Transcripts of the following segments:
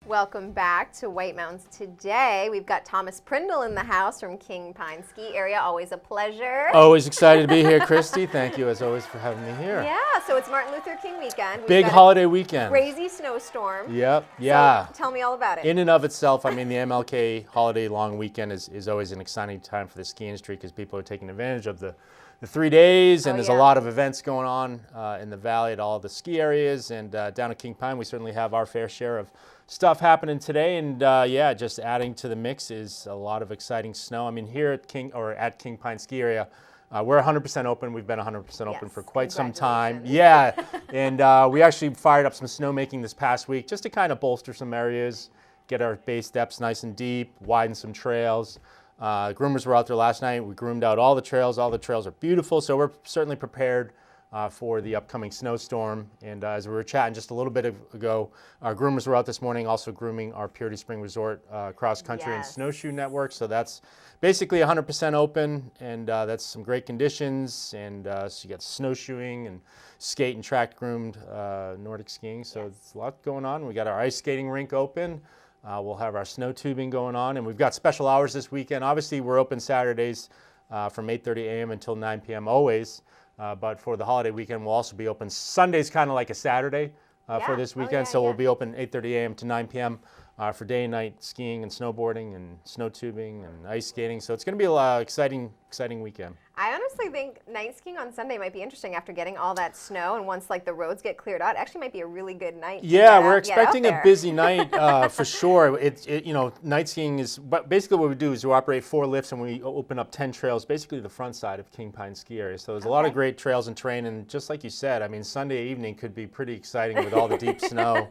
Welcome back to White Mountains. Today, we've got Thomas Prindle in the house from King Pine Ski Area. Always a pleasure. Always excited to be here, Christy. Thank you, as always, for having me here. Yeah, so it's Martin Luther King weekend. We've Big got holiday weekend. Crazy snowstorm. Yep, yeah. So tell me all about it. In and of itself, I mean, the MLK holiday long weekend is always an exciting time for the ski industry because people are taking advantage of the 3 days, and there's a lot of events going on in the valley at all the ski areas. And down at King Pine, we certainly have our fair share of stuff happening today. And yeah, just adding to the mix is a lot of exciting snow. I mean, here at King Pine Ski Area, we're 100% open. We've been 100% open for quite some time. Yeah, and we actually fired up some snowmaking this past week just to kind of bolster some areas, get our base depths nice and deep, widen some trails. Groomers were out there last night. We groomed out all the trails. All the trails are beautiful, so we're certainly prepared for the upcoming snowstorm. And as we were chatting just a little bit ago, our groomers were out this morning also grooming our Purity Spring Resort cross country and snowshoe network. So that's basically 100% open, and that's some great conditions. And so you got snowshoeing and skate and track groomed Nordic skiing. So it's a lot going on. We got our ice skating rink open. We'll have our snow tubing going on, and we've got special hours this weekend. Obviously, we're open Saturdays from 8:30 a.m. until 9 p.m. always, but for the holiday weekend, we'll also be open. Sunday's kind of like a Saturday for this weekend, so we'll be open 8:30 a.m. to 9 p.m. For day and night skiing and snowboarding and snow tubing and ice skating. So it's going to be a exciting weekend. I honestly think night skiing on Sunday might be interesting after getting all that snow, and once like the roads get cleared out, it actually might be a really good night. Yeah, we're expecting a busy night for sure. Night skiing is, but basically what we do is we operate 4 lifts and we open up 10 trails, basically the front side of King Pine Ski Area. So there's a lot of great trails and terrain, and just like you said, I mean, Sunday evening could be pretty exciting with all the deep snow.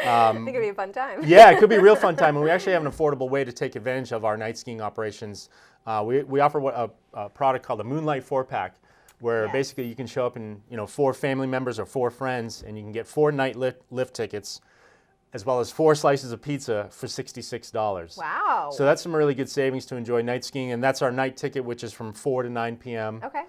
I think it'd be a fun time. Yeah, it could be a real fun time, and we actually have an affordable way to take advantage of our night skiing operations. We offer a product called a Moonlight 4-pack, where basically you can show up in 4 family members or 4 friends, and you can get 4 night lift tickets, as well as 4 slices of pizza for $66. Wow! So that's some really good savings to enjoy night skiing, and that's our night ticket, which is from 4 to 9 p.m. Okay.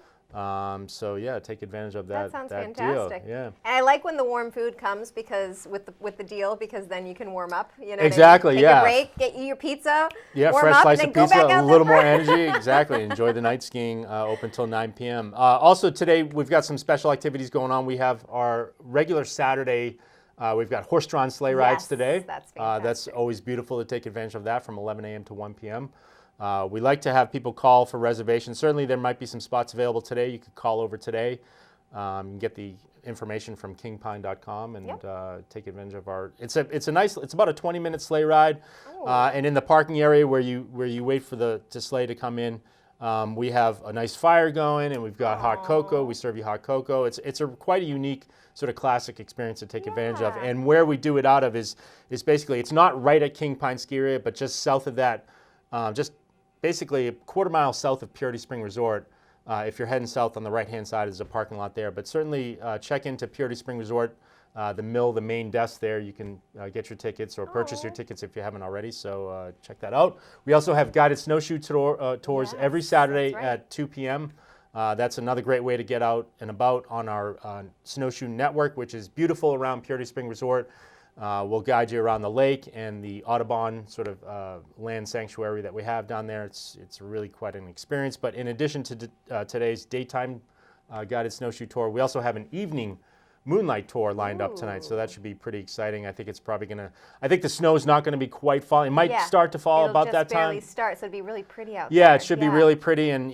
So yeah, take advantage of that. That sounds fantastic. Deal. Yeah. And I like when the warm food comes because with the deal, because then you can warm up. You know. Exactly. Take yeah. a break, get you your pizza. Yeah, warm fresh up, slice and of then pizza, go back out a little there more energy. Exactly. Enjoy the night skiing open till 9 p.m. Also today we've got some special activities going on. We have our regular Saturday. We've got horse-drawn sleigh rides today. That's fantastic. That's always beautiful to take advantage of that from 11 a.m. to 1 p.m. We like to have people call for reservations. Certainly there might be some spots available today. You could call over today and get the information from kingpine.com and take advantage of our, it's about a 20-minute sleigh ride. And in the parking area where you wait for the sleigh to come in, we have a nice fire going, and we've got hot cocoa. We serve you hot cocoa. It's quite a unique sort of classic experience to take advantage of. And where we do it out of is basically, it's not right at King Pine Ski Area, but just south of that, just basically a quarter mile south of Purity Spring Resort. If you're heading south on the right-hand side, there's a parking lot there. But certainly check into Purity Spring Resort, the main desk there. You can get your tickets or purchase your tickets if you haven't already. So check that out. We also have guided snowshoe tours every Saturday at 2 p.m. That's another great way to get out and about on our snowshoe network, which is beautiful around Purity Spring Resort. We'll guide you around the lake and the Audubon sort of land sanctuary that we have down there. It's really quite an experience. But in addition to today's daytime guided snowshoe tour, we also have an evening Moonlight Tour lined up tonight, so that should be pretty exciting. I think it's probably I think the snow is not going to be quite falling. It might start to fall about that time. It'll just barely start, so it'd be really pretty out there. Yeah, it should be really pretty, and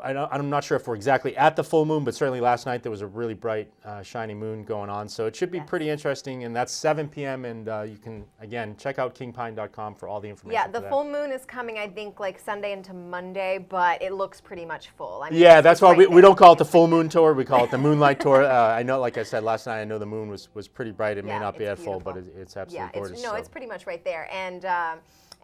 I'm not sure if we're exactly at the full moon, but certainly last night there was a really bright, shiny moon going on, so it should be pretty interesting, and that's 7 p.m., and you can, again, check out kingpine.com for all the information. Yeah, the full moon is coming, I think, like Sunday into Monday, but it looks pretty much full. I mean, yeah, that's why we don't call it the full moon tour, we call it the Moonlight Tour. I know, like I said, last night I know the moon was pretty bright. It may not be at full, but it's absolutely gorgeous. It's pretty much right there.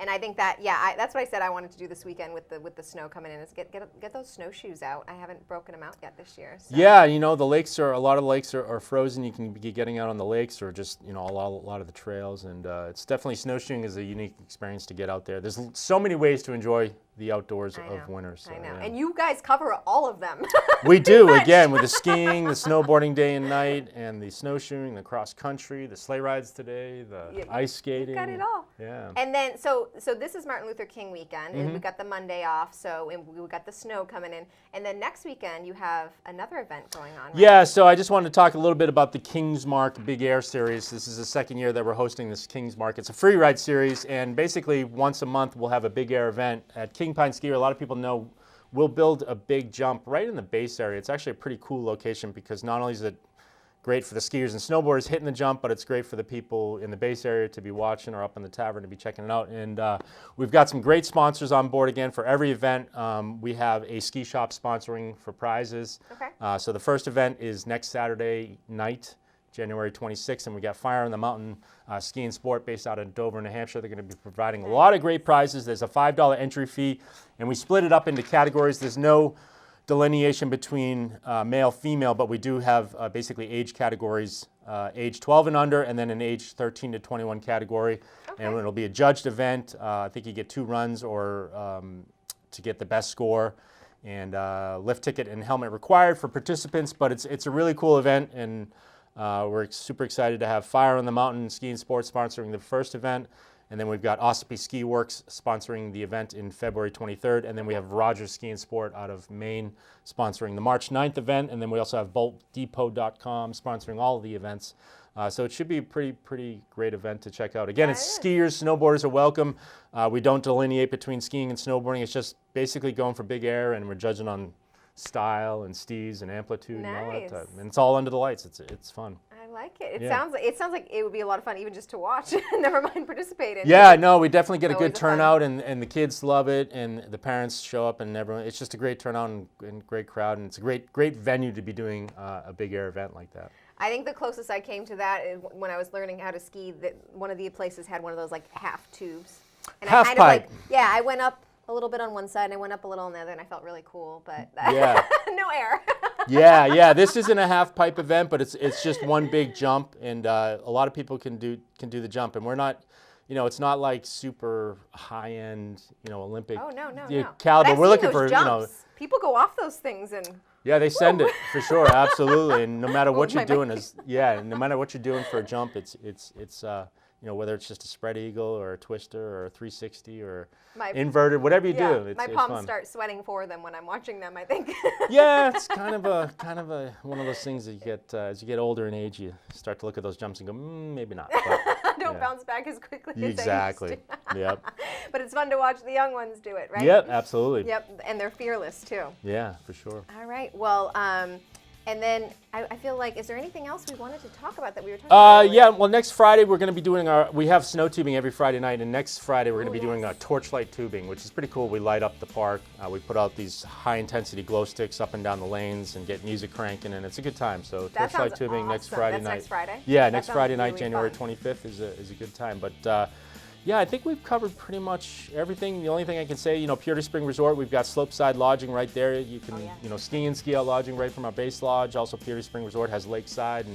And I think that, yeah, that's what I said I wanted to do this weekend with the snow coming in, is get those snowshoes out. I haven't broken them out yet this year. So. Yeah, you know, a lot of the lakes are frozen. You can be getting out on the lakes or just, you know, a lot of the trails. And it's definitely, snowshoeing is a unique experience to get out there. There's so many ways to enjoy the outdoors of winter. So, I know. Yeah. And you guys cover all of them. We do, again, with the skiing, the snowboarding day and night, and the snowshoeing, the cross country, the sleigh rides today, the ice skating. You've got it all. Yeah. And then, so this is Martin Luther King weekend, and we got the Monday off, and we got the snow coming in. And then next weekend, you have another event going on, right? Yeah, so I just wanted to talk a little bit about the King's Mark Big Air Series. This is the second year that we're hosting this King's Mark. It's a free ride series, and basically once a month we'll have a big air event at King Pine Ski. A lot of people know we'll build a big jump right in the base area. It's actually a pretty cool location because not only is it great for the skiers and snowboarders hitting the jump, but it's great for the people in the base area to be watching or up in the tavern to be checking it out. And we've got some great sponsors on board again for every event. We have a ski shop sponsoring for prizes. Okay. So the first event is next Saturday night, January 26th, and we got Fire on the Mountain Ski and Sport based out of Dover, New Hampshire. They're going to be providing a lot of great prizes. There's a $5 entry fee, and we split it up into categories. There's no delineation between male, female, but we do have basically age categories, age 12 and under, and then an age 13 to 21 category. Okay. And it'll be a judged event. I think you get 2 runs or to get the best score, and lift ticket and helmet required for participants. But it's a really cool event, and we're super excited to have Fire on the Mountain Ski and Sports sponsoring the first event. And then we've got Ossipee Ski Works sponsoring the event in February 23rd. And then we have Rogers Ski and Sport out of Maine sponsoring the March 9th event. And then we also have BoltDepot.com sponsoring all of the events. So it should be a pretty great event to check out. Again, it's skiers, snowboarders are welcome. We don't delineate between skiing and snowboarding. It's just basically going for big air, and we're judging on style and steez and amplitude and all that. And it's all under the lights. It's fun. I like it. It sounds like it would be a lot of fun even just to watch. Never mind participate in. Yeah, no, we definitely get a good turnout, and the kids love it, and the parents show up, and everyone. It's just a great turnout and great crowd, and it's a great venue to be doing a big air event like that. I think the closest I came to that is when I was learning how to ski. That one of the places had one of those like half tubes. And half I pipe. I went up a little bit on one side and I went up a little on the other, and I felt really cool, but yeah. no air. Yeah. This isn't a half pipe event, but it's just one big jump, and a lot of people can do the jump, and we're not, it's not like super high end, Olympic. Oh no. Caliber. We're looking for jumps. People go off those things and. Yeah, they send it for sure, absolutely, and no matter what you're doing no matter what you're doing for a jump, it's whether it's just a spread eagle or a twister or a 360 or inverted, whatever you do, my palms start sweating for them when I'm watching them, I think. Yeah, it's kind of a one of those things that you get as you get older in age, you start to look at those jumps and go, maybe not. But, don't bounce back as quickly as exactly. I used to. Yep. But it's fun to watch the young ones do it, right? Yep, absolutely. Yep, and they're fearless too. Yeah, for sure. All right. Well, and then I feel like, is there anything else we wanted to talk about that we were talking about? Yeah, well, next Friday we're going to be doing we have snow tubing every Friday night, and next Friday we're going to be doing torchlight tubing, which is pretty cool. We light up the park. We put out these high-intensity glow sticks up and down the lanes and get music cranking, and it's a good time. So torchlight tubing next Friday night. Next Friday? Yeah, next Friday night, January 25th is a good time. But yeah, I think we've covered pretty much everything. The only thing I can say, Purity Spring Resort, we've got slopeside lodging right there. You can, ski in, ski out lodging right from our base lodge. Also, Purity Spring Resort has lakeside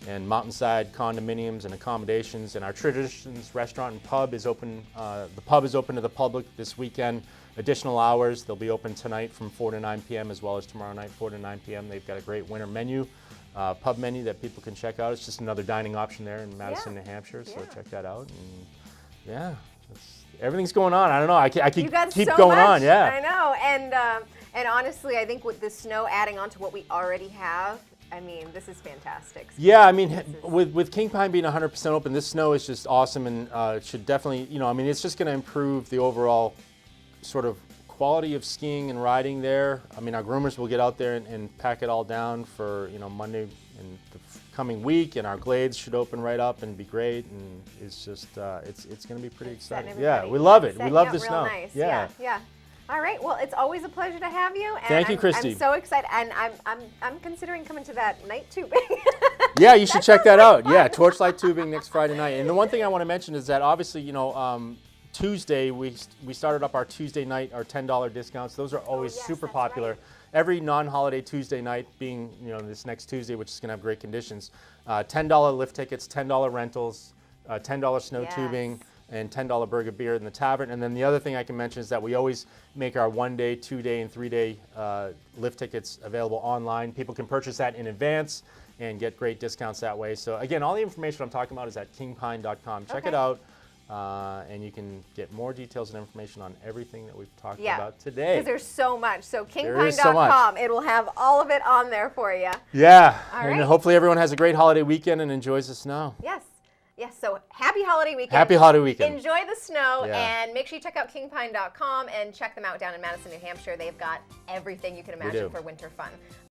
and mountainside condominiums and accommodations. And our Traditions Restaurant and Pub is open. The pub is open to the public this weekend. Additional hours, they'll be open tonight from 4 to 9 p.m. as well as tomorrow night 4 to 9 p.m. They've got a great winter menu. Pub menu that people can check out. It's just another dining option there in Madison, New Hampshire. So check that out. And yeah, everything's going on. I don't know. I keep going on. Yeah. I know. And honestly, I think with the snow adding on to what we already have, I mean, this is fantastic. Yeah, I mean, with King Pine being 100% open, this snow is just awesome, and it should definitely, it's just going to improve the overall sort of quality of skiing and riding there. I mean, our groomers will get out there and pack it all down for, Monday and the coming week, and our glades should open right up and be great, and it's just it's going to be pretty exciting. Yeah, we love it. We love the snow. Nice. Yeah. All right. Well, it's always a pleasure to have you. And Thank you, Christy. I'm so excited, and I'm considering coming to that night tubing. Yeah, you should check that out. Yeah, torchlight tubing next Friday night. And the one thing I want to mention is that obviously, Tuesday, we started up our Tuesday night, our $10 discounts. Those are always yes, super that's popular. right. Every non-holiday Tuesday night, being this next Tuesday, which is going to have great conditions, $10 lift tickets, $10 rentals, $10 snow tubing, and $10 burger beer in the tavern. And then the other thing I can mention is that we always make our 1-day, 2-day, and 3-day lift tickets available online. People can purchase that in advance and get great discounts that way. So again, all the information I'm talking about is at kingpine.com. Check it out. And you can get more details and information on everything that we've talked about today. Because there's so much. So so kingpine.com, it will have all of it on there for you. Yeah. All and right. hopefully everyone has a great holiday weekend and enjoys the snow. Yes. Yes, so happy holiday weekend. Happy holiday weekend. Enjoy the snow, Yeah. and make sure you check out kingpine.com and check them out down in Madison, New Hampshire. They've got everything you can imagine for winter fun.